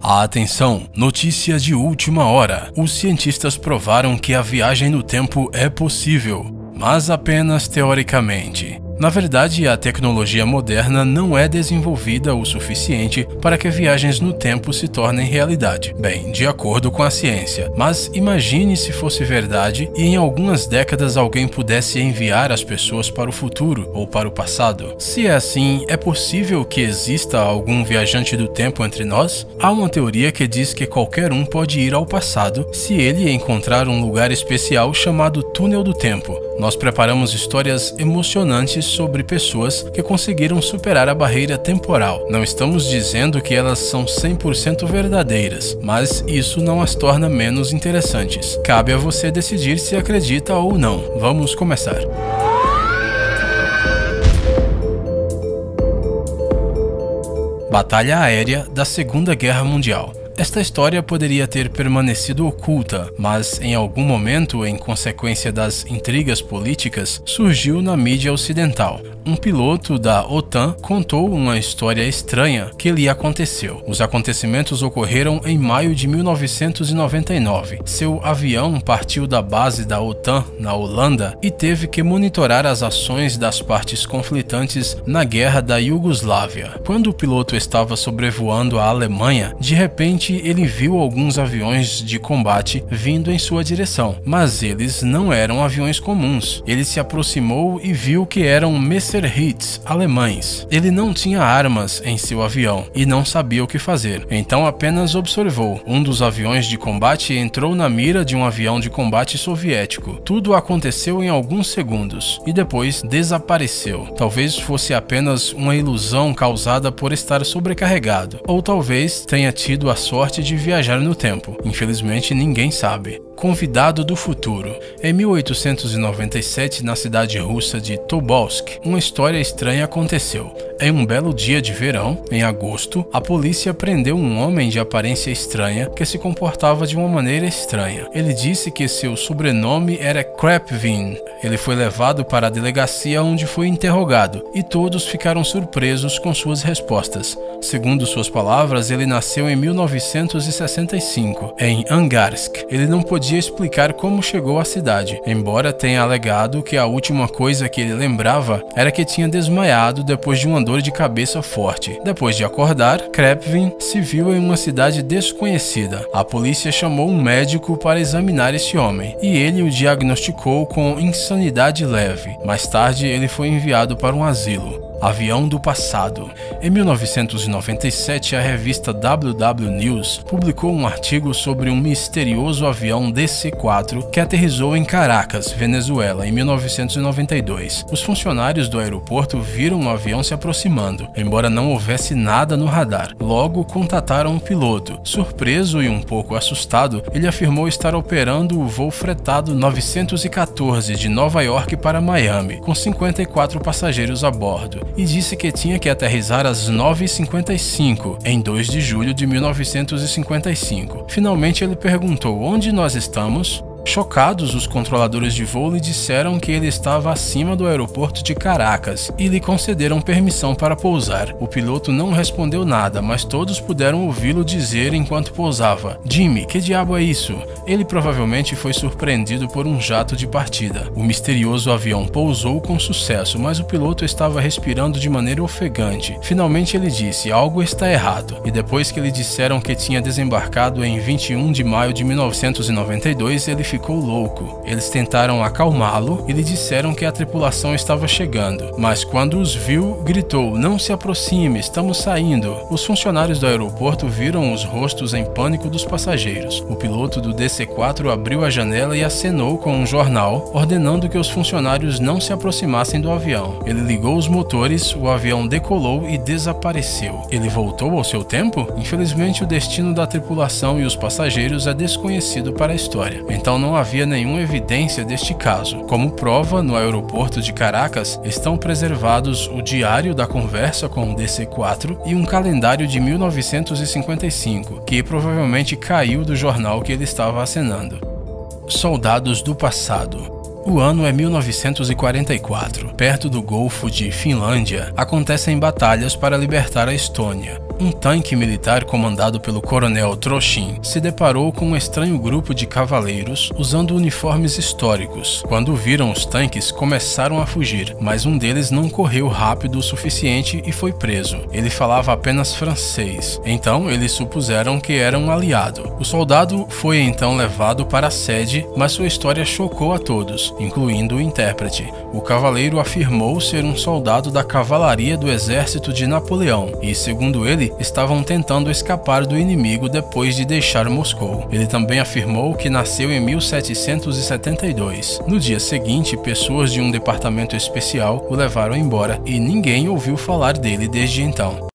Atenção! Notícia de última hora. Os cientistas provaram que a viagem no tempo é possível, mas apenas teoricamente. Na verdade, a tecnologia moderna não é desenvolvida o suficiente para que viagens no tempo se tornem realidade. Bem, de acordo com a ciência. Mas imagine se fosse verdade e em algumas décadas alguém pudesse enviar as pessoas para o futuro ou para o passado. Se é assim, é possível que exista algum viajante do tempo entre nós? Há uma teoria que diz que qualquer um pode ir ao passado se ele encontrar um lugar especial chamado Túnel do Tempo. Nós preparamos histórias emocionantes sobre pessoas que conseguiram superar a barreira temporal. Não estamos dizendo que elas são 100% verdadeiras, mas isso não as torna menos interessantes. Cabe a você decidir se acredita ou não. Vamos começar. Batalha Aérea da Segunda Guerra Mundial. Esta história poderia ter permanecido oculta, mas em algum momento, em consequência das intrigas políticas, surgiu na mídia ocidental. Um piloto da OTAN contou uma história estranha que lhe aconteceu. Os acontecimentos ocorreram em maio de 1999. Seu avião partiu da base da OTAN na Holanda e teve que monitorar as ações das partes conflitantes na guerra da Iugoslávia. Quando o piloto estava sobrevoando a Alemanha, de repente ele viu alguns aviões de combate vindo em sua direção, mas eles não eram aviões comuns. Ele se aproximou e viu que eram Messerschmitts alemães. Ele não tinha armas em seu avião e não sabia o que fazer, então apenas observou. Um dos aviões de combate entrou na mira de um avião de combate soviético. Tudo aconteceu em alguns segundos e depois desapareceu. Talvez fosse apenas uma ilusão causada por estar sobrecarregado, ou talvez tenha tido a sorte de viajar no tempo. Infelizmente, ninguém sabe. Convidado do futuro. Em 1897, na cidade russa de Tobolsk, uma história estranha aconteceu. Em um belo dia de verão, em agosto, a polícia prendeu um homem de aparência estranha que se comportava de uma maneira estranha. Ele disse que seu sobrenome era Krapvin. Ele foi levado para a delegacia onde foi interrogado e todos ficaram surpresos com suas respostas. Segundo suas palavras, ele nasceu em 1965, em Angarsk. Ele não podia explicar como chegou à cidade, embora tenha alegado que a última coisa que ele lembrava era que tinha desmaiado depois de uma dor de cabeça forte. Depois de acordar, Krapvin se viu em uma cidade desconhecida. A polícia chamou um médico para examinar esse homem, e ele o diagnosticou com insanidade leve. Mais tarde, ele foi enviado para um asilo. Avião do passado. Em 1997, a revista WW News publicou um artigo sobre um misterioso avião DC-4 que aterrissou em Caracas, Venezuela, em 1992. Os funcionários do aeroporto viram o avião se aproximando, embora não houvesse nada no radar. Logo, contataram o piloto. Surpreso e um pouco assustado, ele afirmou estar operando o voo fretado 914 de Nova York para Miami, com 54 passageiros a bordo, e disse que tinha que aterrissar às 9h55, em 2 de julho de 1955. Finalmente ele perguntou: onde nós estamos? Chocados, os controladores de voo lhe disseram que ele estava acima do aeroporto de Caracas e lhe concederam permissão para pousar. O piloto não respondeu nada, mas todos puderam ouvi-lo dizer enquanto pousava: Jimmy, que diabo é isso? Ele provavelmente foi surpreendido por um jato de partida. O misterioso avião pousou com sucesso, mas o piloto estava respirando de maneira ofegante. Finalmente ele disse: algo está errado. E depois que lhe disseram que tinha desembarcado em 21 de maio de 1992, ele ficou louco. Eles tentaram acalmá-lo e lhe disseram que a tripulação estava chegando, mas quando os viu, gritou: não se aproxime, estamos saindo. Os funcionários do aeroporto viram os rostos em pânico dos passageiros. O piloto do DC-4 abriu a janela e acenou com um jornal, ordenando que os funcionários não se aproximassem do avião. Ele ligou os motores, o avião decolou e desapareceu. Ele voltou ao seu tempo? Infelizmente, o destino da tripulação e os passageiros é desconhecido para a história. Então não havia nenhuma evidência deste caso. Como prova, no aeroporto de Caracas estão preservados o diário da conversa com o DC-4 e um calendário de 1955, que provavelmente caiu do jornal que ele estava acenando. Soldados do passado. O ano é 1944. Perto do Golfo de Finlândia, acontecem batalhas para libertar a Estônia. Um tanque militar comandado pelo coronel Trochin se deparou com um estranho grupo de cavaleiros usando uniformes históricos. Quando viram os tanques, começaram a fugir, mas um deles não correu rápido o suficiente e foi preso. Ele falava apenas francês, então eles supuseram que era um aliado. O soldado foi então levado para a sede, mas sua história chocou a todos, incluindo o intérprete. O cavaleiro afirmou ser um soldado da cavalaria do exército de Napoleão e, segundo ele, estavam tentando escapar do inimigo depois de deixar Moscou. Ele também afirmou que nasceu em 1772. No dia seguinte, pessoas de um departamento especial o levaram embora e ninguém ouviu falar dele desde então.